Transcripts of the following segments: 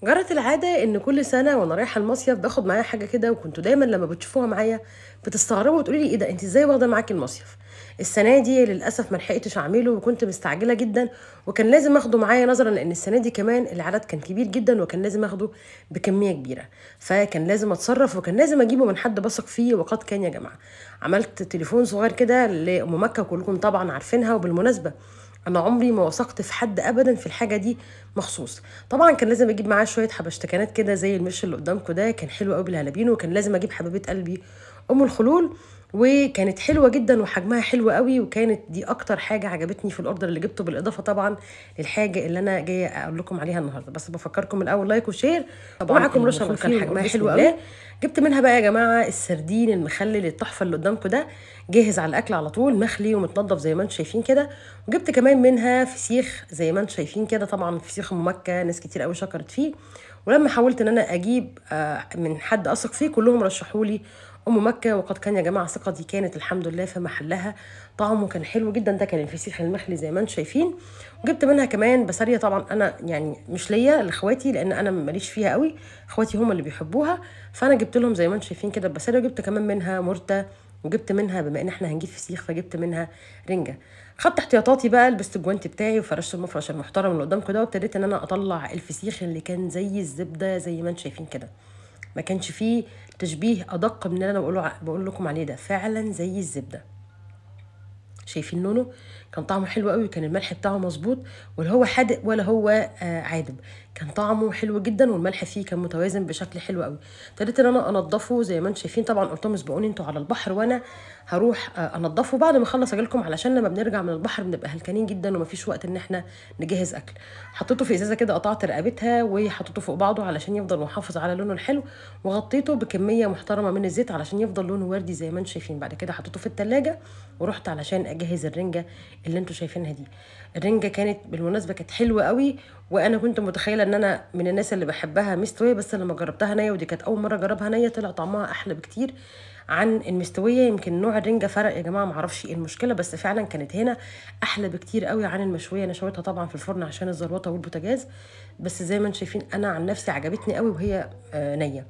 جرت العادة إن كل سنة وأنا رايحة المصيف باخد معايا حاجة كده، وكنتوا دايما لما بتشوفوها معايا بتستغربوا وتقولي لي إيه ده، أنت إزاي واخدة معاكي المصيف؟ السنة دي للأسف ما لحقتش أعمله وكنت مستعجلة جدا، وكان لازم أخده معايا نظرا لأن السنة دي كمان العدد كان كبير جدا وكان لازم أخده بكمية كبيرة. فكان لازم أتصرف وكان لازم أجيبه من حد بثق فيه، وقد كان يا جماعة. عملت تليفون صغير كده لأم مكة، كلكم طبعا عارفينها. وبالمناسبة انا عمري ما وثقت في حد ابدا في الحاجه دي مخصوص. طبعا كان لازم اجيب معاه شويه حبشتكنات كده زي المش اللي قدامكم ده، كان حلو قوي بالهلابينو. وكان لازم اجيب حبيبه قلبي ام الخلول، وكانت حلوه جدا وحجمها حلو قوي، وكانت دي اكتر حاجه عجبتني في الاوردر اللي جبته، بالاضافه طبعا للحاجه اللي انا جايه اقول لكم عليها النهارده. بس بفكركم الاول لايك وشير. طبعا معاكم رشا من كان حجمها حلو قوي. جبت منها بقى يا جماعه السردين المخلل التحفه اللي قدامكم ده، جاهز على الاكل على طول، مخلي ومتنضف زي ما انتم شايفين كده. وجبت كمان منها فسيخ زي ما انتم شايفين كده، طبعا فسيخ ام مكه ناس كتير قوي شكرت فيه. ولما حاولت ان انا اجيب من حد اثق فيه، كلهم رشحوا لي ام مكه، وقد كان يا جماعه ثقتي كانت الحمد لله في محلها. طعمه كان حلو جدا، ده كان الفسيخ المخلي زي ما انتم شايفين. وجبت منها كمان بسارية، طبعا انا يعني مش ليا، لاخواتي، لان انا ماليش فيها قوي، اخواتي هم اللي بيحبوها. فانا جبت لهم زي ما انتم شايفين كده البسارية. وجبت كمان منها مرتة، وجبت منها بما ان احنا هنجيب فسيخ فجبت منها رنجه. خدت احتياطاتي بقى، لبست الجوانتي بتاعي وفرشت المفرش المحترم اللي قدامكم ده، وابتديت ان انا اطلع الفسيخ اللي كان زي الزبده زي ما انتم شايفين كده. ما كانش فيه تشبيه ادق من اللي انا بقول لكم عليه ده، فعلا زي الزبده. شايفين لونه؟ كان طعمه حلو قوي، كان الملح بتاعه مظبوط، ولا هو حادق ولا هو عادب. كان طعمه حلو جدا، والملح فيه كان متوازن بشكل حلو قوي. ابتديت ان انا انضفه زي ما انتم شايفين. طبعا قلت لهم اسبقوني انتوا على البحر وانا هروح انضفه بعد ما اخلص اجيلكم، علشان لما بنرجع من البحر بنبقى هلكانين جدا ومفيش وقت ان احنا نجهز اكل. حطيته في ازازه كده، قطعت رقبتها وحطيته فوق بعضه علشان يفضل محافظ على لونه الحلو، وغطيته بكميه محترمه من الزيت علشان يفضل لونه وردي زي ما انتم شايفين. بعد كده حطيته في التلاجة ورحت علشان اجهز الرنجه اللي انتوا شايفينها دي. الرنجه كانت بالمناسبه كانت حلوه قوي، وانا كنت متخيله ان انا من الناس اللي بحبها مستويه، بس لما جربتها نيه، ودي كانت اول مره اجربها نيه، طلع طعمها احلى بكتير عن المستويه. يمكن نوع الرنجه فرق يا جماعه، معرفش ايه المشكله، بس فعلا كانت هنا احلى بكتير قوي عن المشويه. انا شويتها طبعا في الفرن عشان الزروطه والبوتاجاز، بس زي ما انتم شايفين انا عن نفسي عجبتني قوي وهي نيه.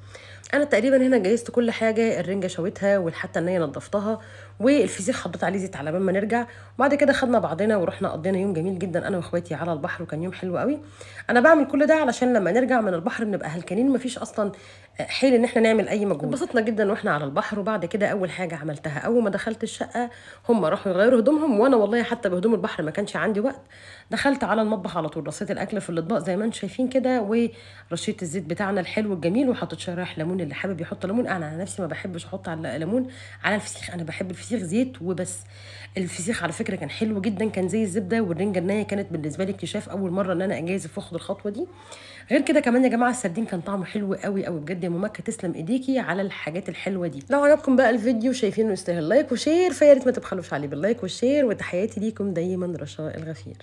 انا تقريبا هنا جهزت كل حاجه، الرنجه شويتها والحته النيه نضفتها، والفسيخ حطيت عليه زيت على بال ما نرجع. وبعد كده خدنا بعضنا ورحنا قضينا يوم جميل جدا انا واخواتي على البحر، وكان يوم حلو قوي. انا بعمل كل ده علشان لما نرجع من البحر بنبقى هلكانين، مفيش اصلا حيل ان احنا نعمل اي مجهود. انبسطنا جدا واحنا على البحر. وبعد كده اول حاجه عملتها اول ما دخلت الشقه، هم راحوا يغيروا هدومهم، وانا والله حتى بهدوم البحر ما كانش عندي وقت. دخلت على المطبخ على طول، رصيت الاكل في الاطباق زي ما انتم شايفين كده، ورشيت الزيت بتاعنا الحلو الجميل، وحطيت شرايح ليمون اللي حابب يحط ليمون. انا على نفسي ما بحبش احط على ليمون على الفسيخ، انا بحب الفسيخ زيت وبس. الفسيخ على فكره كان حلو جدا، كان زي الزبده. والرنجه النيه كانت بالنسبه لي اكتشاف، اول مره ان انا اجازف واخد الخطوه دي. غير كده كمان يا جماعه السردين كان طعمه حلو قوي قوي بجد. يا ماما تسلم ايديكي على الحاجات الحلوه دي. لو عجبكم بقى الفيديو شايفينه يستاهل لايك وشير، فيا ريت ما تبخلوش عليه باللايك والشير. وتحياتي ليكم دايما رشا الغفير.